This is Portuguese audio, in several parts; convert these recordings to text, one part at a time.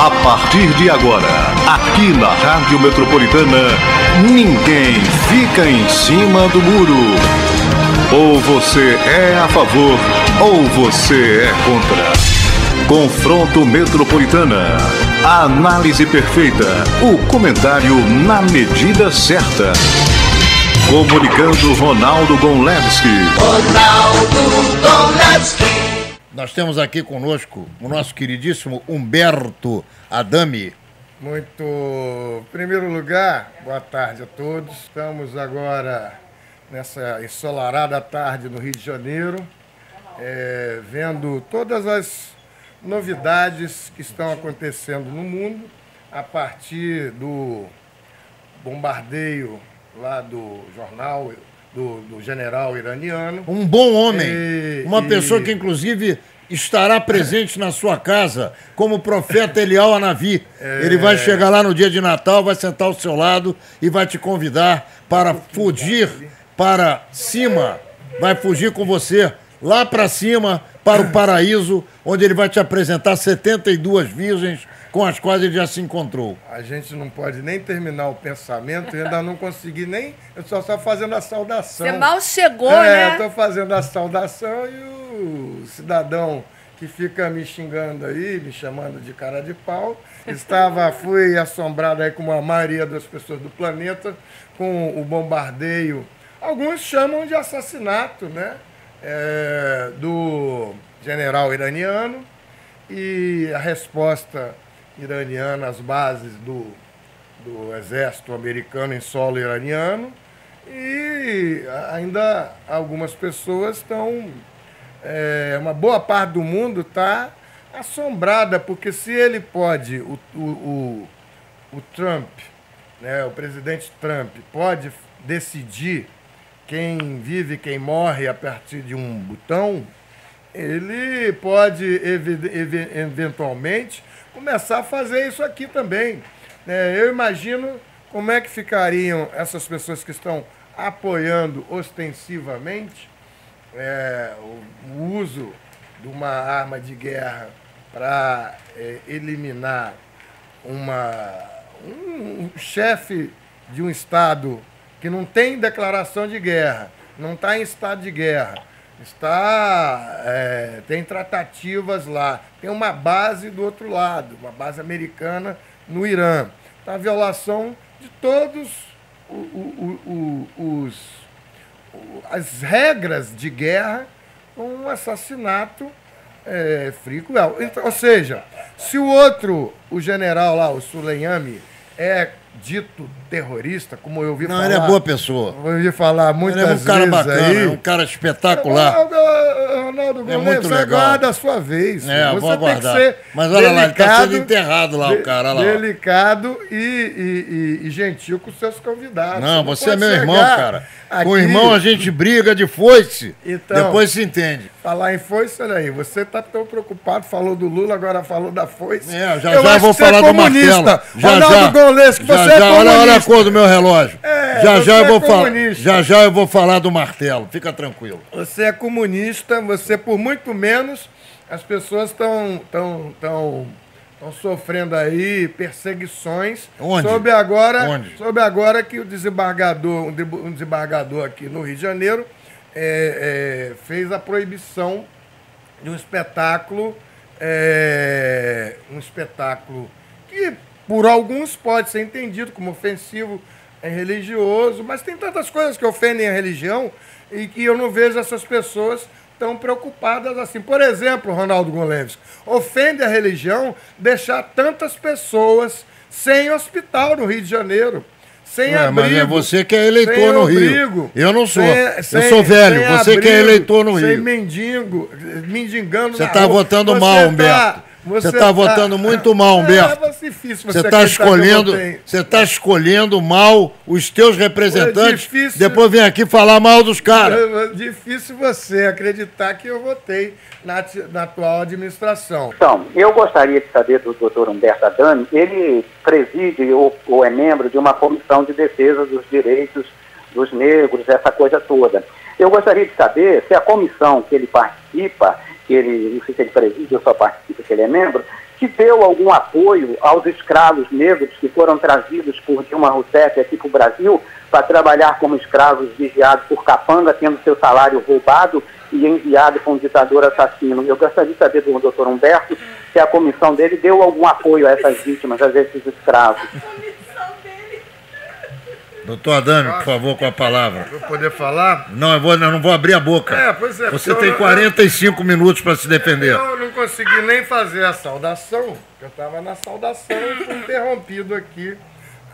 A partir de agora, aqui na Rádio Metropolitana, ninguém fica em cima do muro. Ou você é a favor, ou você é contra. Confronto Metropolitana. A análise perfeita. O comentário na medida certa. Comunicando Ronaldo Gonlewski. Nós temos aqui conosco o nosso queridíssimo Humberto Adami. Muito. Em primeiro lugar, boa tarde a todos. Estamos agora nessa ensolarada tarde no Rio de Janeiro, vendo todas as novidades que estão acontecendo no mundo a partir do bombardeio lá do jornal do general iraniano. Um bom homem, uma pessoa que inclusive estará presente na sua casa como o profeta Eliel Hanavi. Ele vai chegar lá no dia de Natal, vai sentar ao seu lado e vai te convidar para fugir para cima, vai fugir com você lá para cima, para o paraíso, onde ele vai te apresentar 72 virgens com as quais ele já se encontrou. A gente não pode nem terminar o pensamento, eu ainda não consegui nem... Eu só estou fazendo a saudação. Você mal chegou, né? Estou fazendo a saudação e o cidadão que fica me xingando aí, me chamando de cara de pau, fui assombrado aí como a maioria das pessoas do planeta, com o bombardeio. Alguns chamam de assassinato, né? Do general iraniano, e a resposta iraniana às bases do exército americano em solo iraniano, e ainda algumas pessoas estão, uma boa parte do mundo está assombrada, porque se ele pode, o Trump, né, o presidente Trump, pode decidir quem vive e quem morre a partir de um botão, ele pode, eventualmente, começar a fazer isso aqui também. Eu imagino como é que ficariam essas pessoas que estão apoiando ostensivamente o uso de uma arma de guerra para eliminar um chefe de um Estado que não tem declaração de guerra, não está em estado de guerra, tem tratativas lá, tem uma base do outro lado, uma base americana no Irã. Está a violação de todos as regras de guerra, um assassinato frio e cruel. Ou seja, se o general lá, o Soleimani, é dito terrorista, como eu ouvi falar... Não, ele é boa pessoa. Eu ouvi falar muitas vezes. Ele é um cara bacana, aí, é um cara espetacular. Ronaldo É muito Gonlewski, legal. aguarda a sua vez. Você vou aguardar. Tem que ser mas olha lá, ele está delicado, sendo enterrado lá, o cara lá. Delicado e gentil com seus convidados. Não, você é pode meu irmão, cara. aqui. Com o irmão a gente briga de foice, Então, depois se entende. Falar em foice, olha aí, você tá tão preocupado, falou do Lula, agora falou da foice. Já eu vou falar do martelo. Ronaldo Gonlewski, você é comunista. Olha a cor do meu relógio. Já eu vou falar do martelo, fica tranquilo. Você é comunista, você por muito menos, as pessoas estão sofrendo aí perseguições. Onde? Soube agora que um desembargador aqui no Rio de Janeiro fez a proibição de um espetáculo que por alguns pode ser entendido como ofensivo religioso, mas tem tantas coisas que ofendem a religião e que eu não vejo essas pessoas tão preocupadas assim. Por exemplo, Ronaldo Gonlewski, ofende a religião deixar tantas pessoas sem hospital no Rio de Janeiro, sem abrigo. Mas é você que é eleitor no Rio. Eu não sou. Eu sou velho. Você abrigo, que é eleitor no Rio. Sem mendigando. Você está votando mal, Humberto. Você está votando muito mal, Humberto. Você está escolhendo mal os teus representantes, depois vem aqui falar mal dos caras. É difícil você acreditar que eu votei na atual administração. Então, eu gostaria de saber do doutor Humberto Adami, ele preside ou é membro de uma comissão de defesa dos direitos dos negros, essa coisa toda. Eu gostaria de saber se a comissão que ele participa, não sei se ele preside ou só participa, que ele é membro, se deu algum apoio aos escravos negros que foram trazidos por Dilma Rousseff aqui para o Brasil para trabalhar como escravos vigiados por capanga, tendo seu salário roubado e enviado para um ditador assassino. Eu gostaria de saber do doutor Humberto se a comissão dele deu algum apoio a essas vítimas, a esses escravos. Doutor Adame, por favor, com a palavra. Vou poder falar? Não, eu não vou abrir a boca. Pois é. Você tem 45 minutos para se defender. Eu não consegui nem fazer a saudação. Eu estava na saudação e fui interrompido aqui,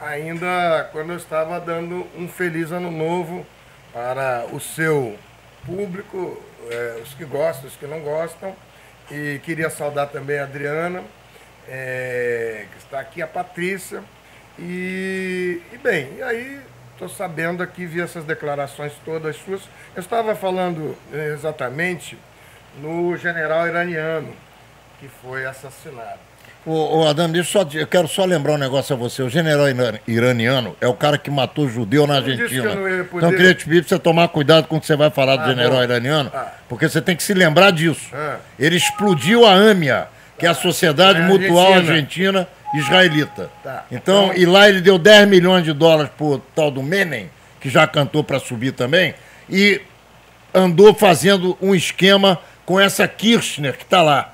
ainda quando eu estava dando um feliz ano novo para o seu público, os que gostam, os que não gostam. E queria saudar também a Adriana, que está aqui, a Patrícia. E aí estou sabendo aqui, vi essas declarações todas suas. Eu estava falando exatamente no general iraniano que foi assassinado. Ô Adame, eu quero só lembrar um negócio a você. O general iraniano é o cara que matou judeu na Argentina. Então eu queria te pedir para você tomar cuidado com o que você vai falar do general iraniano, porque você tem que se lembrar disso. Ele explodiu a AMIA, que é a Sociedade Mutual Argentina Israelita. Então, e lá ele deu 10 milhões de dólares pro tal do Menem, que já cantou para subir também, e andou fazendo um esquema com essa Kirchner que está lá.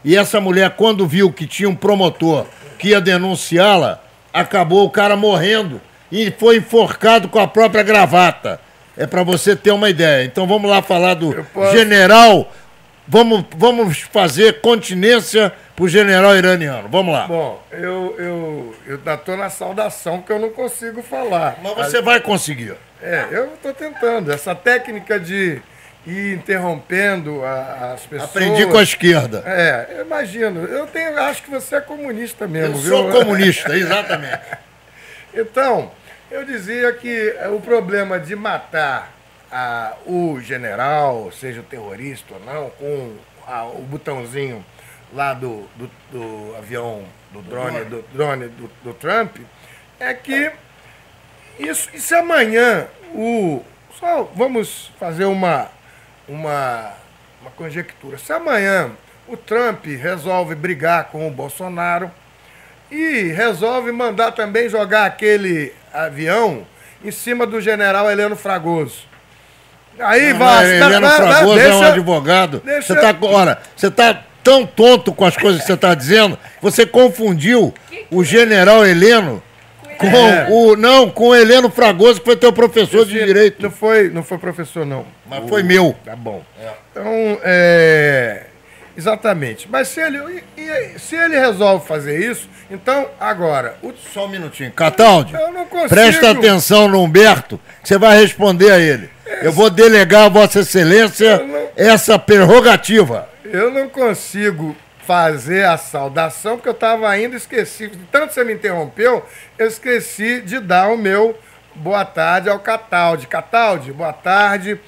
E essa mulher, quando viu que tinha um promotor que ia denunciá-la, acabou o cara morrendo e foi enforcado com a própria gravata. É para você ter uma ideia. Então vamos lá falar do general. Vamos fazer continência pro general iraniano. Vamos lá. Bom, eu estou na saudação que eu não consigo falar. Mas você vai conseguir. Eu estou tentando. Essa técnica de ir interrompendo as pessoas. Aprendi com a esquerda. Eu imagino. Acho que você é comunista mesmo, viu? Eu sou comunista, exatamente. Então, eu dizia que o problema de matar o general, seja o terrorista ou não, com o botãozinho lá do avião, do drone do Trump, é que isso, e se amanhã só vamos fazer uma conjectura. Se amanhã o Trump resolve brigar com o Bolsonaro e resolve mandar também jogar aquele avião em cima do general Heleno Fragoso. Aí vai. Heleno Fragoso é um advogado. Você tá tão tonto com as coisas que você está dizendo, você confundiu o general Heleno com o Heleno Fragoso, que foi teu professor de direito. Não foi professor, não. Mas foi meu. Tá bom. Então, exatamente. Mas se ele resolve fazer isso, então, agora... Só um minutinho. Cataldi, eu não consigo... presta atenção no Humberto, que você vai responder a ele. Eu vou delegar a Vossa Excelência essa prerrogativa. Eu não consigo fazer a saudação, porque eu estava ainda esquecido. Tanto que você me interrompeu, eu esqueci de dar o meu boa tarde ao Cataldi. Cataldi, boa tarde.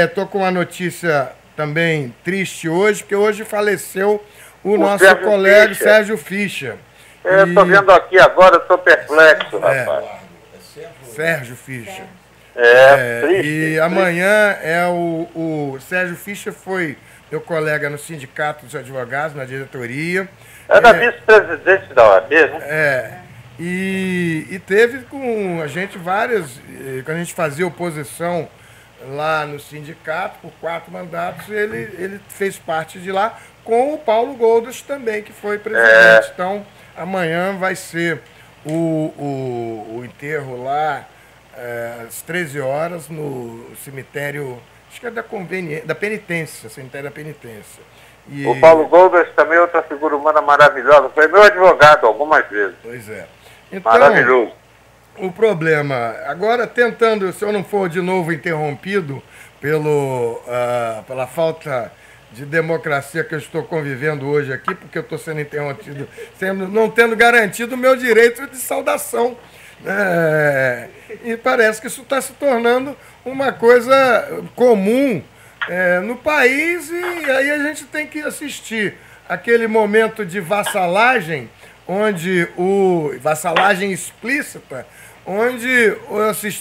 Estou com uma notícia também triste hoje, porque hoje faleceu o nosso colega Sérgio Fischer. Estou vendo aqui agora, estou perplexo, rapaz. Sérgio Fischer. Triste. E amanhã o Sérgio Fischer foi meu colega no Sindicato dos Advogados, na diretoria. Era vice-presidente da OAB, né? E teve com a gente várias... Quando a gente fazia oposição lá no sindicato, por 4 mandatos, ele fez parte de lá, com o Paulo Goldas também, que foi presidente. Então, amanhã vai ser o enterro lá, às 13 horas, no cemitério... Acho que é da penitência, cemitério da penitência. O Paulo Goldas também é outra figura humana maravilhosa. Foi meu advogado algumas vezes. Pois é. Então, maravilhoso. O problema, agora tentando, se eu não for de novo interrompido pela falta de democracia que eu estou convivendo hoje aqui, porque eu estou sendo interrompido, não tendo garantido o meu direito de saudação. E parece que isso está se tornando uma coisa comum no país, e aí a gente tem que assistir aquele momento de vassalagem, vassalagem explícita, onde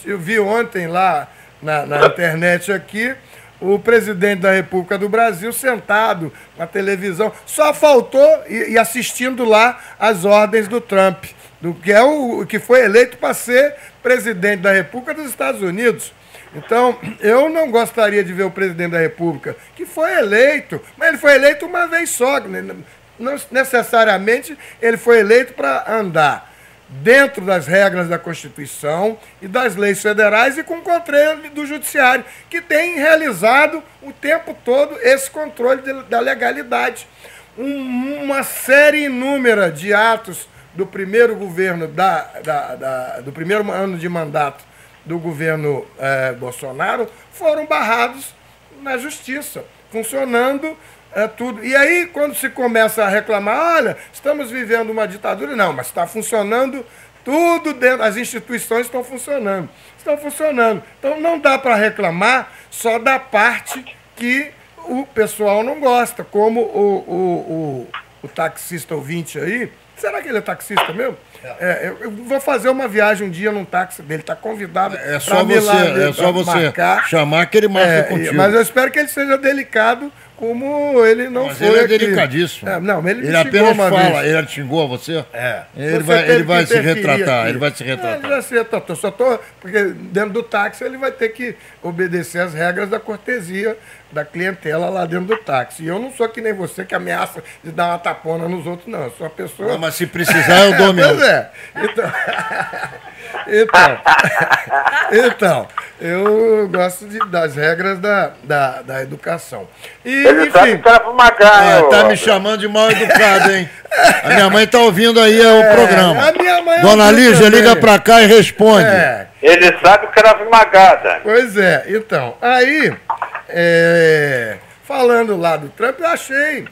eu vi ontem lá na internet aqui o presidente da República do Brasil sentado na televisão, só faltou e assistindo lá as ordens do Trump, do que é o que foi eleito para ser presidente da República dos Estados Unidos. Então, eu não gostaria de ver o presidente da República, que foi eleito, mas ele foi eleito uma vez só, não necessariamente ele foi eleito para andar dentro das regras da Constituição e das leis federais e com o controle do Judiciário, que tem realizado o tempo todo esse controle da legalidade. Uma série inúmera de atos do primeiro governo, do primeiro ano de mandato do governo Bolsonaro foram barrados na Justiça, funcionando tudo. E aí, quando se começa a reclamar, olha, estamos vivendo uma ditadura, não, mas está funcionando tudo dentro, as instituições estão funcionando. Então não dá para reclamar só da parte que o pessoal não gosta, como o taxista ouvinte aí. Será que ele é taxista mesmo? Eu vou fazer uma viagem um dia num táxi dele, está convidado para só você marcar. Chamar que ele marca contigo. Mas eu espero que ele seja delicado, como ele não mas foi. Ele é delicadíssimo. Não, ele apenas fala. Ele xingou a você? Ele vai se retratar. Aqui. Ele vai se retratar. Ele vai se retratar. Porque dentro do táxi ele vai ter que obedecer às regras da cortesia da clientela lá dentro do táxi. E eu não sou que nem você que ameaça de dar uma tapona nos outros, não. Eu sou uma pessoa. Não, mas se precisar, eu dou mesmo. Pois é. Então, eu gosto das regras da educação. E, ele sabe que era pra macar, tá me chamando de mal educado, hein? A minha mãe tá ouvindo aí o programa. A minha mãe Dona Lígia, liga pra cá e responde. Ele sabe que era esmagada. Pois é, então, aí, falando lá do Trump, eu achei,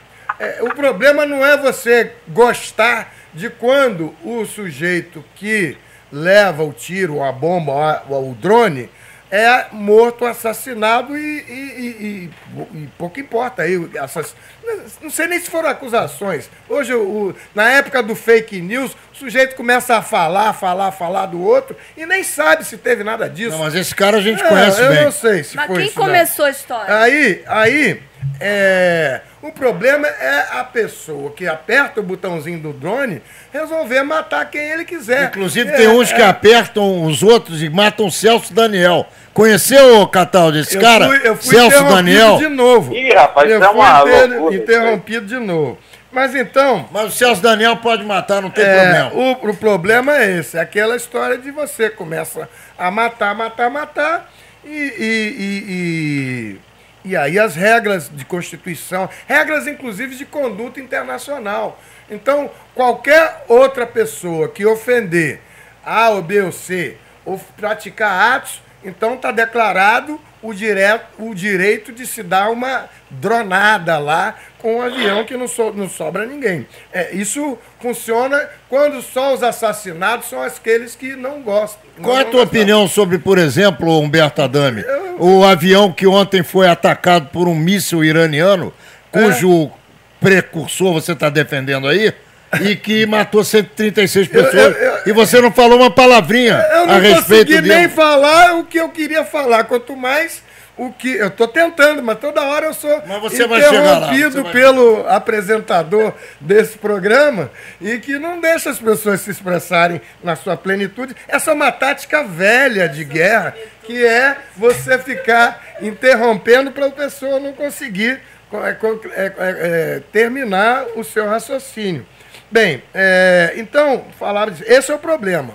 o problema não é você gostar de quando o sujeito que leva o tiro, a bomba, o drone, é morto, assassinado e pouco importa aí. Não sei nem se foram acusações. Hoje, na época do fake news, o sujeito começa a falar do outro e nem sabe se teve nada disso. Não, mas esse cara a gente conhece bem. Eu não sei se mas foi quem isso. Começou a história? Aí, o problema é a pessoa que aperta o botãozinho do drone resolver matar quem ele quiser. Inclusive tem uns que apertam os outros e matam o Celso Daniel. Conheceu, Cataldi, esse cara? Eu fui Celso Daniel. de novo. Ih, rapaz, eu fui interrompido de novo. Mas então... Mas o Celso Daniel pode matar, não tem problema. O problema é esse, é aquela história de você começa a matar e aí as regras de Constituição, regras inclusive de conduta internacional. Então, qualquer outra pessoa que ofender A ou B ou C, ou praticar atos, então está declarado o direito de se dar uma dronada lá com um avião que não sobra ninguém. Isso funciona quando só os assassinados são aqueles que não gostam. Qual é a tua opinião sobre, por exemplo, Humberto Adame, o avião que ontem foi atacado por um míssil iraniano, cujo precursor você está defendendo aí, e que matou 136 pessoas, e você não falou uma palavrinha a respeito dele. Eu não consegui nem falar o que eu queria falar, quanto mais o que... Eu estou tentando, mas toda hora eu sou interrompido pelo apresentador desse programa e que não deixa as pessoas se expressarem na sua plenitude. Essa é uma tática velha de guerra, que é você ficar interrompendo para a pessoa não conseguir terminar o seu raciocínio. Bem, então, falaram disso. Esse é o problema,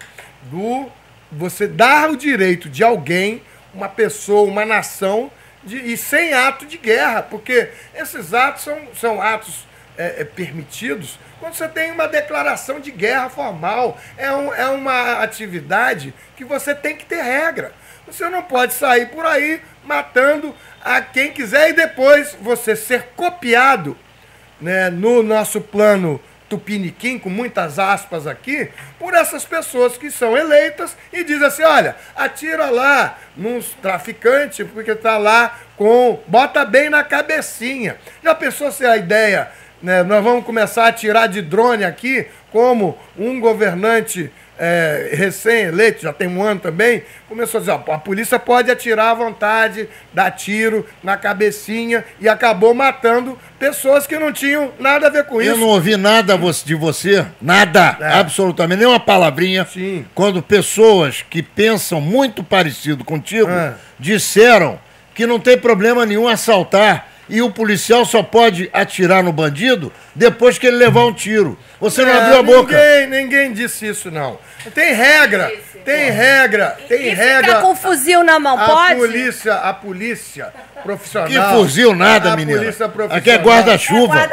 você dar o direito de alguém, uma pessoa, uma nação, e sem ato de guerra, porque esses atos são atos permitidos quando você tem uma declaração de guerra formal. É uma atividade que você tem que ter regra. Você não pode sair por aí matando a quem quiser e depois você ser copiado, né, no nosso plano tupiniquim, com muitas aspas aqui, por essas pessoas que são eleitas e dizem assim, olha, atira lá nos traficantes, porque está lá bota bem na cabecinha. Já pensou se a ideia, né, nós vamos começar a atirar de drone aqui, como um governante recém-eleito, já tem um ano também, começou a dizer, ó, a polícia pode atirar à vontade, dar tiro na cabecinha, e acabou matando pessoas que não tinham nada a ver com isso. Eu não ouvi nada de você, nada, absolutamente, nem uma palavrinha, Sim. quando pessoas que pensam muito parecido contigo disseram que não tem problema nenhum assaltar e o policial só pode atirar no bandido depois que ele levar um tiro. Você não abriu a boca. Ninguém disse isso, não. Tem regra, tem regra. Ficar com o fuzil na mão, pode? A polícia profissional... Que fuzil nada, menina. Polícia profissional, aqui é guarda-chuva.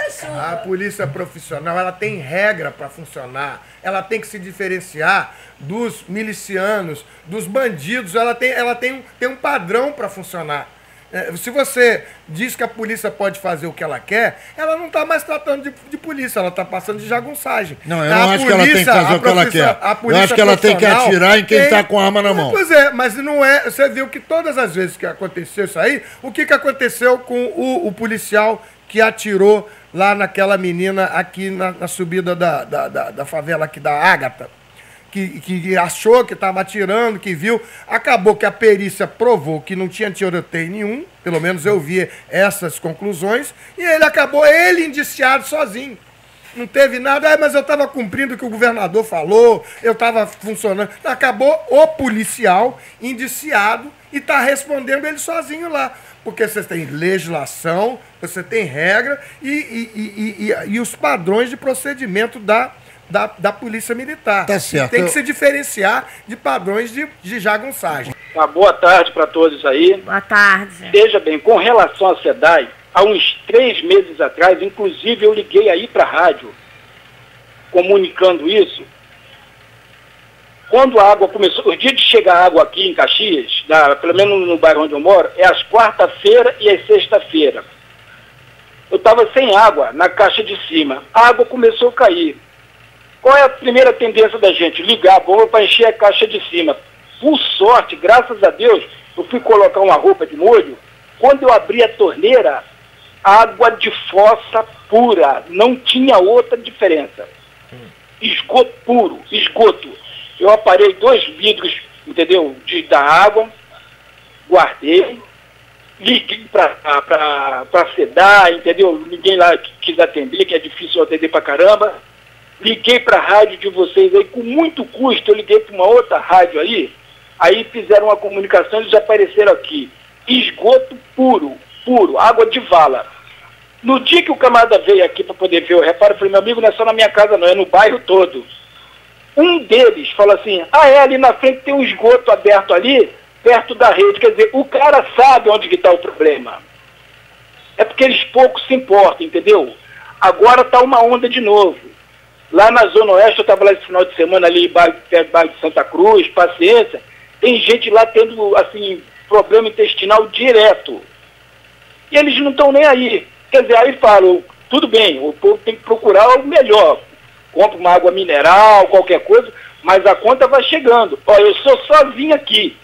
A polícia profissional, ela tem regra para funcionar. Ela tem que se diferenciar dos milicianos, dos bandidos. Ela tem um padrão para funcionar. Se você diz que a polícia pode fazer o que ela quer, ela não está mais tratando de polícia, ela está passando de jagunçagem. Não, eu não acho que ela tem que fazer o que ela quer. Eu acho que ela tem que atirar em quem está com a arma na mão. Pois é, mas não é. Você viu que todas as vezes que aconteceu isso aí, o que aconteceu com o policial que atirou lá naquela menina aqui na subida da favela aqui da Ágata? Que achou que estava atirando, que viu. Acabou que a perícia provou que não tinha tiroteio nenhum, pelo menos eu vi essas conclusões, e ele acabou, indiciado sozinho. Não teve nada, mas eu estava cumprindo o que o governador falou, eu estava funcionando. Acabou o policial indiciado e está respondendo ele sozinho lá. Porque você tem legislação, você tem regra e os padrões de procedimento da Polícia Militar. Tá certo. Tem que se diferenciar de padrões de jagunçagem. Uma boa tarde para todos aí. Boa tarde. Veja bem, com relação à SEDAI, há uns 3 meses atrás, inclusive eu liguei aí para a rádio, comunicando isso. Quando a água começou, o dia de chegar a água aqui em Caxias, pelo menos no bairro onde eu moro, é às quarta-feira e às sexta-feira. Eu estava sem água na caixa de cima. A água começou a cair. Qual é a primeira tendência da gente? Ligar a bomba para encher a caixa de cima. Por sorte, graças a Deus, eu fui colocar uma roupa de molho. Quando eu abri a torneira, água de fossa pura. Não tinha outra diferença. Esgoto puro, esgoto. Eu aparei 2 vidros, entendeu, da água, guardei, liguei para a SEDAI, entendeu? Ninguém lá quis atender, que é difícil atender pra caramba. Liguei para a rádio de vocês aí, com muito custo, eu liguei para uma outra rádio aí fizeram uma comunicação, eles apareceram aqui. Esgoto puro, água de vala. No dia que o camarada veio aqui para poder ver o reparo, eu falei, meu amigo, não é só na minha casa não, é no bairro todo. Um deles falou assim, ali na frente tem um esgoto aberto ali, perto da rede. Quer dizer, o cara sabe onde que está o problema. É porque eles pouco se importam, entendeu? Agora está uma onda de novo. Lá na Zona Oeste, eu estava lá esse final de semana ali, perto do bairro de Santa Cruz, Paciência, tem gente lá tendo, assim, problema intestinal direto. E eles não estão nem aí. Quer dizer, aí falam, tudo bem, o povo tem que procurar o melhor. Compra uma água mineral, qualquer coisa, mas a conta vai chegando. Olha, eu sou sozinho aqui.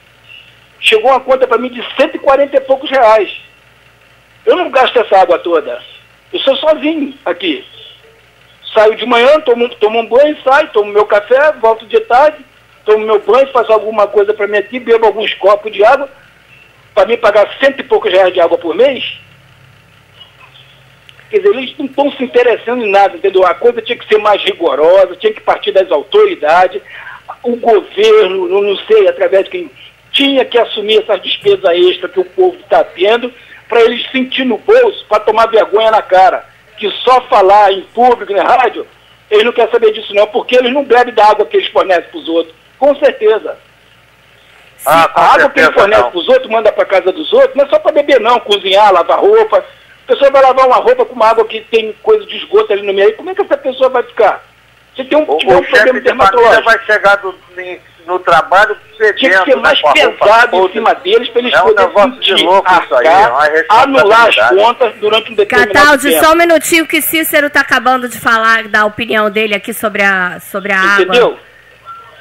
Chegou uma conta para mim de 140 e poucos reais. Eu não gasto essa água toda. Eu sou sozinho aqui. Saio de manhã, tomo um banho, saio, tomo meu café, volto de tarde, tomo meu banho, faço alguma coisa para mim aqui, bebo alguns copos de água, para mim pagar 100 e poucos reais de água por mês. Quer dizer, eles não estão se interessando em nada, entendeu? A coisa tinha que ser mais rigorosa, tinha que partir das autoridades, o governo, não sei, através de quem tinha que assumir essas despesas extras que o povo está tendo, para eles sentir no bolso, para tomar vergonha na cara. Que só falar em público, na rádio, eles não querem saber disso não, porque eles não bebem da água que eles fornecem para os outros. Com certeza. A água que eles fornecem para os outros, manda para casa dos outros, não é só para beber não, cozinhar, lavar roupa. A pessoa vai lavar uma roupa com uma água que tem coisa de esgoto ali no meio. Como é que essa pessoa vai ficar? Se tem um problema dermatológico, vai chegar no trabalho cedendo. Tinha que ser mais pesado em cima deles para eles poderem sentir, anular as contas durante um determinado Cataldi, tempo. só um minutinho que Cícero está acabando de falar da opinião dele aqui sobre a água. Entendeu?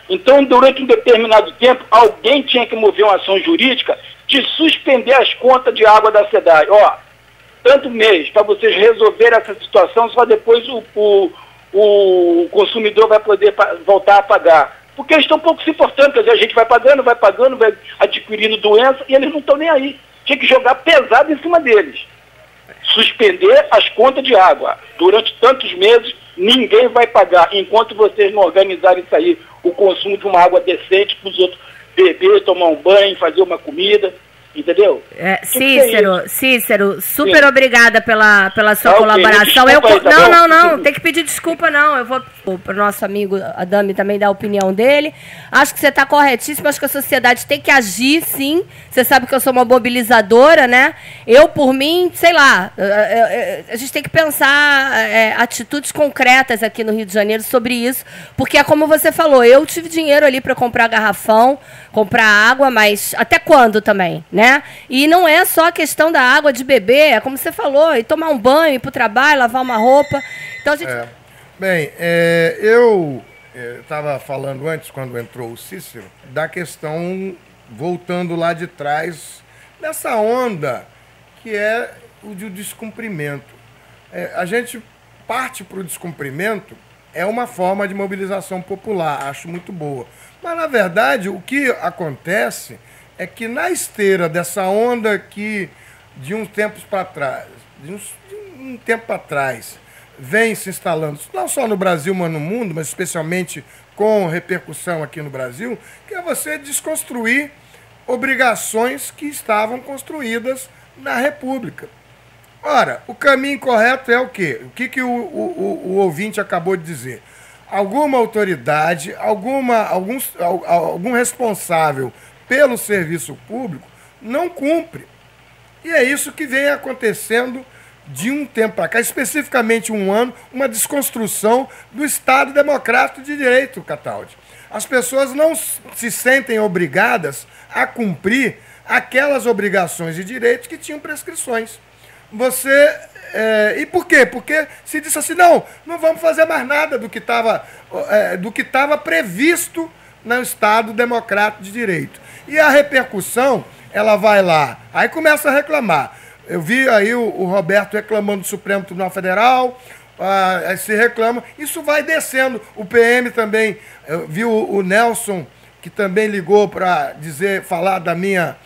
Então, durante um determinado tempo, alguém tinha que mover uma ação jurídica de suspender as contas de água da SEDAI. Tanto mês para vocês resolverem essa situação, só depois o consumidor vai poder voltar a pagar. Porque eles estão pouco se importando, quer dizer, a gente vai pagando, vai adquirindo doença e eles não estão nem aí. Tinha que jogar pesado em cima deles. Suspender as contas de água. Durante tantos meses, ninguém vai pagar, enquanto vocês não organizarem isso aí, o consumo de uma água decente para os outros beber, tomar um banho, fazer uma comida. Entendeu? Cícero, super Sim. Obrigada pela sua colaboração. Não, tem que pedir desculpa, não. Eu vou para o nosso amigo Adame também dar a opinião dele. Acho que você está corretíssimo, acho que a sociedade tem que agir, sim. Você sabe que eu sou uma mobilizadora, né? Eu, por mim, sei lá, a gente tem que pensar atitudes concretas aqui no Rio de Janeiro sobre isso, porque é como você falou, eu tive dinheiro ali para comprar garrafão, comprar água, mas até quando também, né? E não é só a questão da água de beber, é como você falou, ir tomar um banho, ir para o trabalho, lavar uma roupa. Então a gente... Bem, eu estava falando antes, quando entrou o Cícero, da questão, voltando lá de trás, dessa onda que é o de descumprimento. A gente parte para o descumprimento, é uma forma de mobilização popular, acho muito boa. Mas, na verdade, o que acontece é que na esteira dessa onda que, de um tempo para trás, vem se instalando, não só no Brasil, mas no mundo, mas especialmente com repercussão aqui no Brasil, que é você desconstruir obrigações que estavam construídas na República. Ora, o caminho correto é o quê? O que o ouvinte acabou de dizer? Alguma autoridade, algum responsável pelo serviço público não cumpre. E é isso que vem acontecendo de um tempo para cá, especificamente um ano, uma desconstrução do Estado Democrático de Direito, Cataldi. As pessoas não se sentem obrigadas a cumprir aquelas obrigações e direitos que tinham prescrições. E por quê? Porque se disse assim, não vamos fazer mais nada do que estava previsto no Estado Democrático de Direito. E a repercussão, ela vai lá, aí começa a reclamar. Eu vi aí o Roberto reclamando do Supremo Tribunal Federal, se reclama, isso vai descendo. O PM também, eu vi o Nelson, que também ligou para falar da minha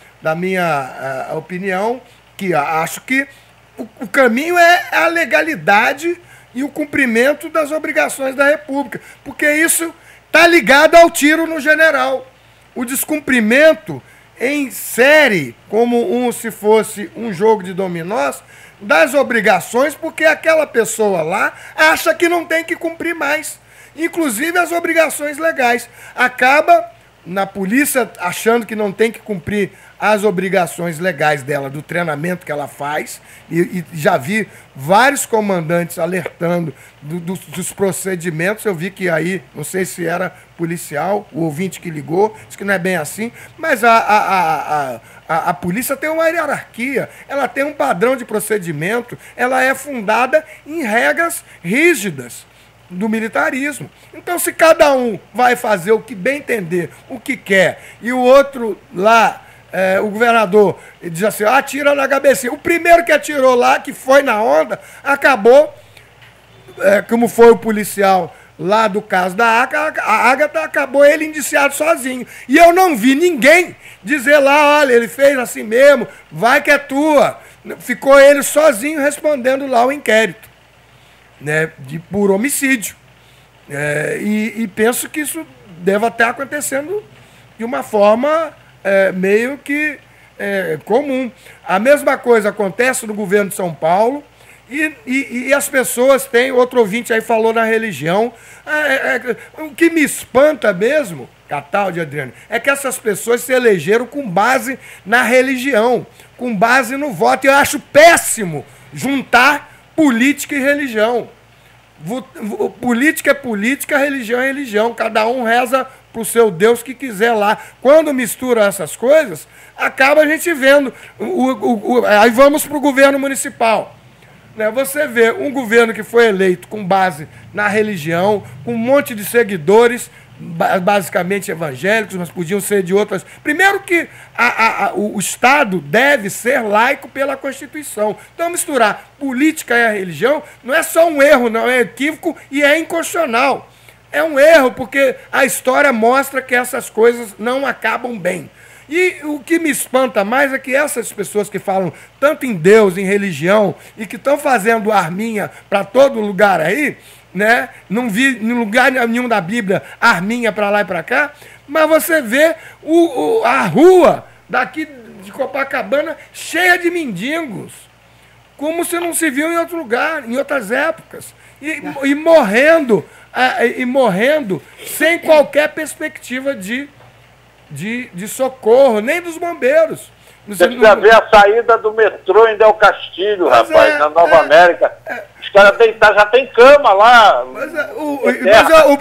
opinião, que acho que o caminho é a legalidade e o cumprimento das obrigações da República, porque isso está ligado ao tiro no general. O descumprimento em série, como se fosse um jogo de dominós, das obrigações, porque aquela pessoa lá acha que não tem que cumprir mais, inclusive as obrigações legais. Acaba na polícia achando que não tem que cumprir as obrigações legais dela, do treinamento que ela faz, e já vi vários comandantes alertando dos procedimentos. Eu vi que aí, não sei se era policial, o ouvinte que ligou, disse que não é bem assim, mas a polícia tem uma hierarquia, ela tem um padrão de procedimento, ela é fundada em regras rígidas do militarismo. Então, se cada um vai fazer o que bem entender, o que quer, e o outro lá, o governador, diz assim, atira na cabecinha. O primeiro que atirou lá, que foi na onda, acabou, como foi o policial lá do caso da Ágata, acabou ele indiciado sozinho. E eu não vi ninguém dizer lá, olha, ele fez assim mesmo, vai que é tua. Ficou ele sozinho respondendo lá o inquérito, né, por homicídio. E penso que isso deve estar acontecendo de uma forma meio que comum. A mesma coisa acontece no governo de São Paulo e as pessoas têm, outro ouvinte aí falou na religião, o que me espanta mesmo, Cataldi, Adriano, é que essas pessoas se elegeram com base na religião, com base no voto. Eu acho péssimo juntar política e religião. Política é política, religião é religião. Cada um reza para o seu Deus que quiser lá. Quando mistura essas coisas, acaba a gente vendo. Aí vamos para o governo municipal. Você vê um governo que foi eleito com base na religião, com um monte de seguidores, basicamente evangélicos, mas podiam ser de outras. Primeiro que o Estado deve ser laico pela Constituição. Então, misturar política e a religião não é só um erro, não é equívoco e é inconstitucional. é um erro, porque a história mostra que essas coisas não acabam bem. E o que me espanta mais é que essas pessoas que falam tanto em Deus, em religião, e que estão fazendo arminha para todo lugar aí, né? Não vi em lugar nenhum da Bíblia arminha para lá e para cá, mas você vê a rua daqui de Copacabana cheia de mendigos, como se não se viu em outro lugar, em outras épocas, e morrendo sem qualquer perspectiva de socorro, nem dos bombeiros. Você precisa ver a saída do metrô em Del Castilho, rapaz, na Nova América. Os caras já tem cama lá. Mas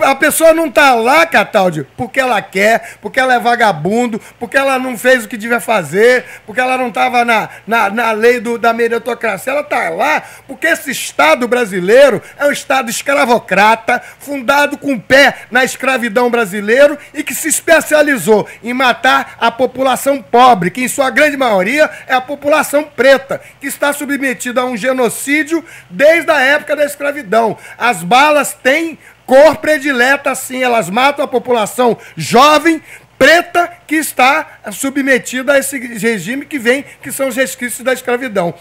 a pessoa não está lá, Cataldi, porque ela quer, porque ela é vagabundo, porque ela não fez o que devia fazer, porque ela não estava na lei da meritocracia. Ela está lá porque esse Estado brasileiro é um Estado escravocrata, fundado com o pé na escravidão brasileira e que se especializou em matar a população pobre, que em sua grande maioria é a população preta, que está submetida a um genocídio desde a época da escravidão. As balas têm cor predileta, sim, elas matam a população jovem, preta, que está submetida a esse regime que são os resquícios da escravidão.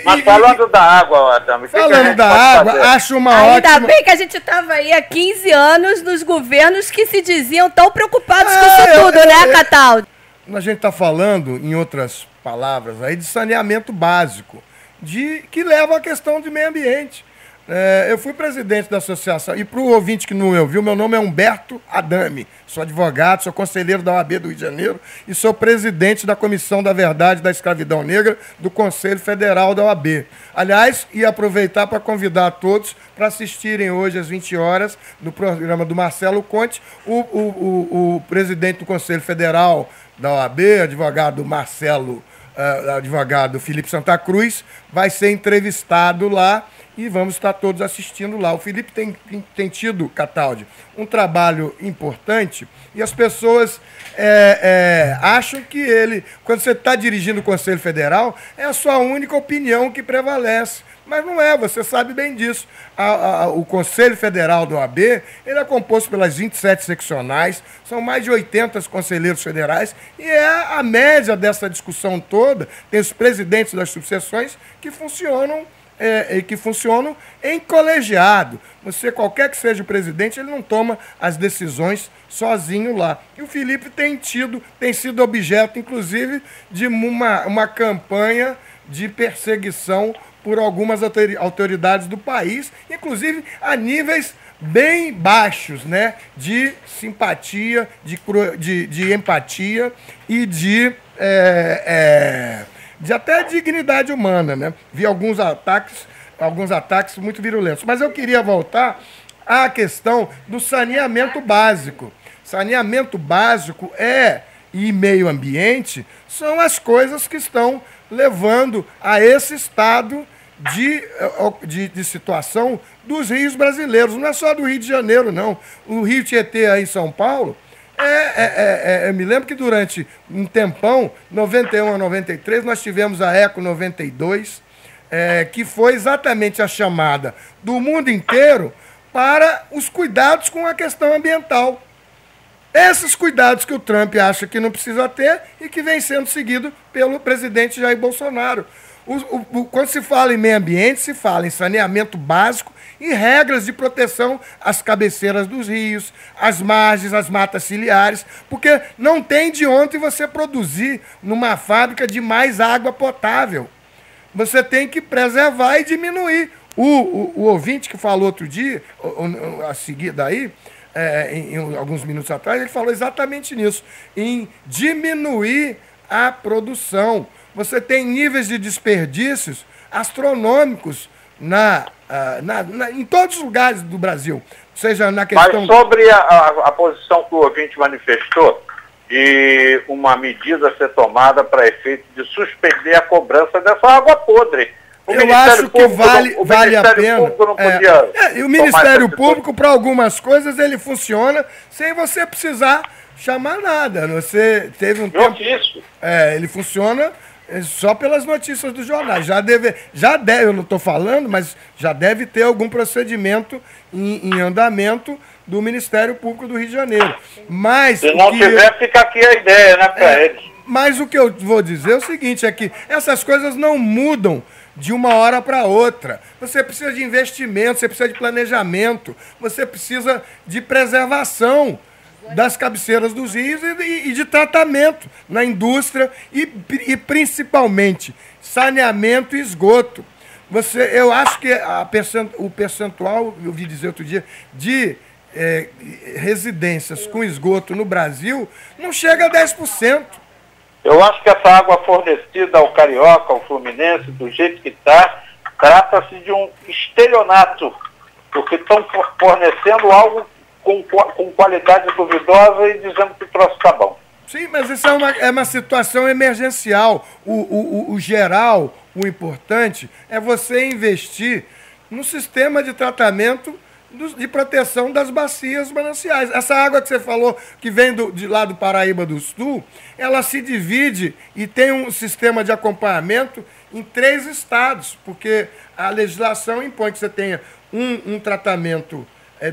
Mas falando da água, Adame, falando da água, acho uma ótima... Ainda bem que a gente estava aí há 15 anos nos governos que se diziam tão preocupados com isso tudo, né, Cataldi? A gente está falando, em outras palavras, aí de saneamento básico, que leva à questão de meio ambiente. Eu fui presidente da associação, e para o ouvinte que não me ouviu, meu nome é Humberto Adame, sou advogado, sou conselheiro da OAB do Rio de Janeiro e sou presidente da Comissão da Verdade da Escravidão Negra do Conselho Federal da OAB. Aliás, ia aproveitar para convidar a todos para assistirem hoje às 20 horas no programa do Marcelo Conte, o presidente do Conselho Federal da OAB, advogado advogado Felipe Santa Cruz, vai ser entrevistado lá e vamos estar todos assistindo lá. O Felipe tem tido, Cataldi, um trabalho importante e as pessoas acham que ele, quando você está dirigindo o Conselho Federal, é a sua única opinião que prevalece. Mas não é, você sabe bem disso. O Conselho Federal do OAB, ele é composto pelas 27 seccionais, são mais de 80 conselheiros federais, e é a média dessa discussão toda, tem os presidentes das subseções que funcionam em colegiado. Você, qualquer que seja o presidente, ele não toma as decisões sozinho lá. E o Felipe tem sido objeto, inclusive, de uma campanha de perseguição por algumas autoridades do país, inclusive a níveis bem baixos, né, de simpatia, de empatia e de até dignidade humana, né? Vi alguns ataques muito virulentos. Mas eu queria voltar à questão do saneamento básico. Saneamento básico e meio ambiente são as coisas que estão levando a esse estado de situação dos rios brasileiros. Não é só do Rio de Janeiro, não. O Rio Tietê aí em São Paulo, eu me lembro que durante um tempão, 91 a 93, nós tivemos a Eco 92, que foi exatamente a chamada do mundo inteiro para os cuidados com a questão ambiental. Esses cuidados que o Trump acha que não precisa ter e que vem sendo seguido pelo presidente Jair Bolsonaro. Quando se fala em meio ambiente, se fala em saneamento básico e regras de proteção às cabeceiras dos rios, às margens, às matas ciliares, porque não tem de onde você produzir numa fábrica de mais água potável. Você tem que preservar e diminuir. O ouvinte que falou outro dia, a seguir daí, em alguns minutos atrás, ele falou exatamente nisso, em diminuir a produção. Você tem níveis de desperdícios astronômicos em todos os lugares do Brasil. Seja na questão... Mas sobre a posição que o ouvinte manifestou de uma medida a ser tomada para efeito de suspender a cobrança dessa água podre. Eu acho que vale a pena. E o Ministério Público, para algumas coisas, ele funciona sem você precisar chamar nada. Você teve um tempo... ele funciona só pelas notícias dos jornais. Já deve, eu não estou falando, mas já deve ter algum procedimento em andamento do Ministério Público do Rio de Janeiro. Mas, se não tiver, fica aqui a ideia, né, para eles. Mas o que eu vou dizer é o seguinte, é que essas coisas não mudam de uma hora para outra. Você precisa de investimento, você precisa de planejamento, você precisa de preservação das cabeceiras dos rios e de tratamento na indústria e principalmente saneamento e esgoto. Eu acho que o percentual, eu ouvi dizer outro dia, de residências com esgoto no Brasil não chega a 10%. Eu acho que essa água fornecida ao Carioca, ao Fluminense, do jeito que está, trata-se de um estelionato, porque estão fornecendo algo com qualidade duvidosa e dizendo que o troço está bom. Sim, mas isso é uma situação emergencial. O geral, o importante, é você investir no sistema de tratamento de proteção das bacias mananciais. Essa água que você falou, que vem de lá do Paraíba do Sul, ela se divide e tem um sistema de acompanhamento em 3 estados, porque a legislação impõe que você tenha um tratamento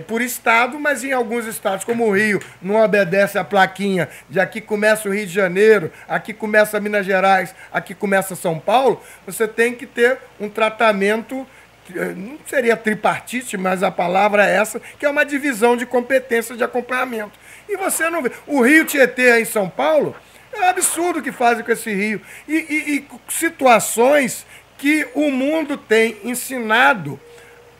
por estado, mas em alguns estados, como o Rio, não obedece a plaquinha de aqui começa o Rio de Janeiro, aqui começa Minas Gerais, aqui começa São Paulo, você tem que ter um tratamento, não seria tripartite, mas a palavra é essa, que é uma divisão de competências de acompanhamento. E você não vê. O Rio Tietê aí em São Paulo, é um absurdo o que fazem com esse rio. E situações que o mundo tem ensinado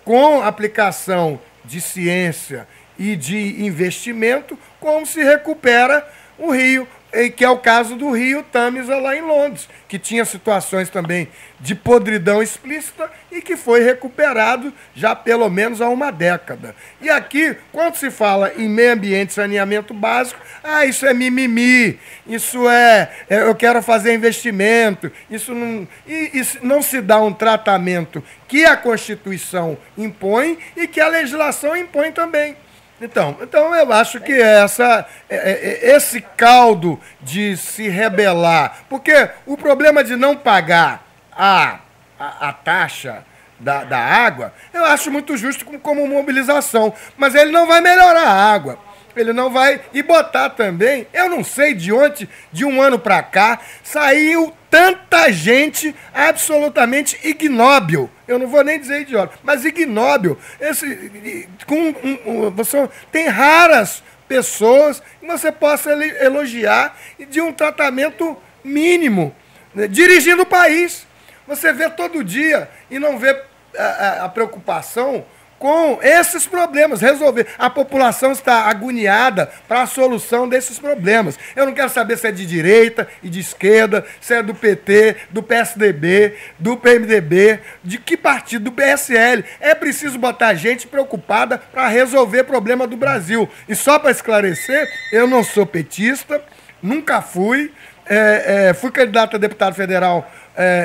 com aplicação de ciência e de investimento, como se recupera o rio, que é o caso do rio Tamisa lá em Londres, que tinha situações também de podridão explícita e que foi recuperado já pelo menos há uma década. E aqui, quando se fala em meio ambiente e saneamento básico, isso é mimimi, isso eu quero fazer investimento, isso não... E não se dá um tratamento que a Constituição impõe e que a legislação impõe também. Então eu acho que esse caldo de se rebelar, porque o problema de não pagar a taxa da água, eu acho muito justo como mobilização, mas ele não vai melhorar a água. Ele não vai... E botar também, eu não sei de onde, de um ano para cá, saiu tanta gente absolutamente ignóbil. Eu não vou nem dizer idiota, mas ignóbil. Você tem raras pessoas que você possa elogiar de um tratamento mínimo, né, dirigindo o país. Você vê todo dia e não vê a preocupação com esses problemas, resolver. A população está agoniada para a solução desses problemas. Eu não quero saber se é de direita e de esquerda, se é do PT, do PSDB, do PMDB, de que partido, do PSL. É preciso botar gente preocupada para resolver o problema do Brasil. E só para esclarecer, eu não sou petista, nunca fui, fui candidato a deputado federal.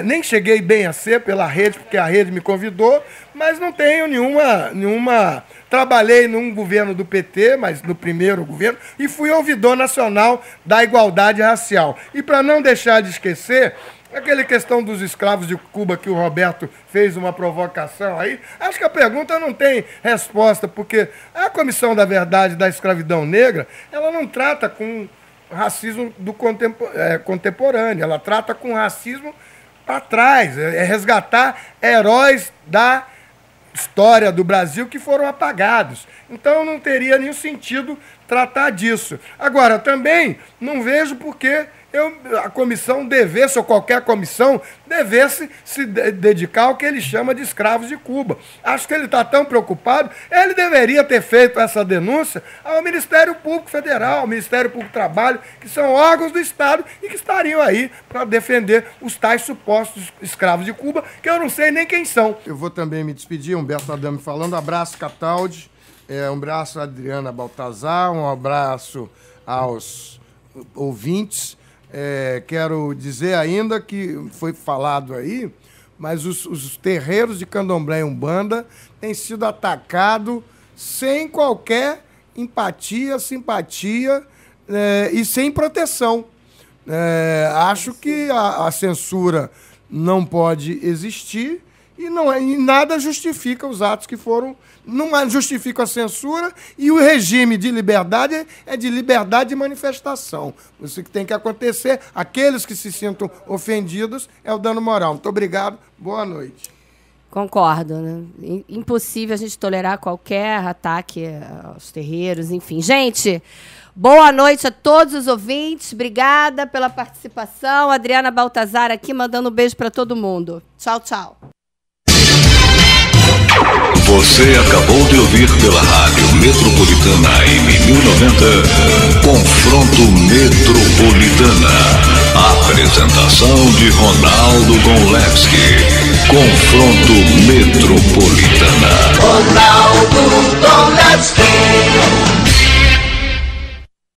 Nem cheguei bem a ser pela rede, porque a rede me convidou, mas não tenho nenhuma... Trabalhei num governo do PT, mas no primeiro governo, e fui ouvidor nacional da igualdade racial. E para não deixar de esquecer, aquela questão dos escravos de Cuba que o Roberto fez uma provocação aí, acho que a pergunta não tem resposta, porque a Comissão da Verdade da Escravidão Negra, ela não trata com racismo do contemporâneo, ela trata com racismo para trás, resgatar heróis da história do Brasil que foram apagados. Então não teria nenhum sentido tratar disso. Agora, também não vejo por que a comissão devesse, ou qualquer comissão, devesse se dedicar ao que ele chama de escravos de Cuba. Acho que ele está tão preocupado, ele deveria ter feito essa denúncia ao Ministério Público Federal, ao Ministério Público do Trabalho, que são órgãos do Estado e que estariam aí para defender os tais supostos escravos de Cuba, que eu não sei nem quem são. Eu vou também me despedir, Humberto Adame falando, abraço Cataldi, um abraço a Adriana Baltazar, um abraço aos ouvintes. Quero dizer ainda que foi falado aí, mas os terreiros de Candomblé e Umbanda têm sido atacados sem qualquer empatia, simpatia e sem proteção. Acho que a censura não pode existir e nada justifica os atos que foram... Não justifica a censura, e o regime de liberdade é de liberdade de manifestação. Isso que tem que acontecer. Aqueles que se sintam ofendidos é o dano moral. Muito obrigado. Boa noite. Concordo, né? Impossível a gente tolerar qualquer ataque aos terreiros, enfim. Gente, boa noite a todos os ouvintes. Obrigada pela participação. Adriana Baltazar aqui mandando um beijo para todo mundo. Tchau, tchau. Você acabou de ouvir pela Rádio Metropolitana M1090, Confronto Metropolitana. Apresentação de Ronaldo Gonlewski. Confronto Metropolitana. Ronaldo Gonlewski.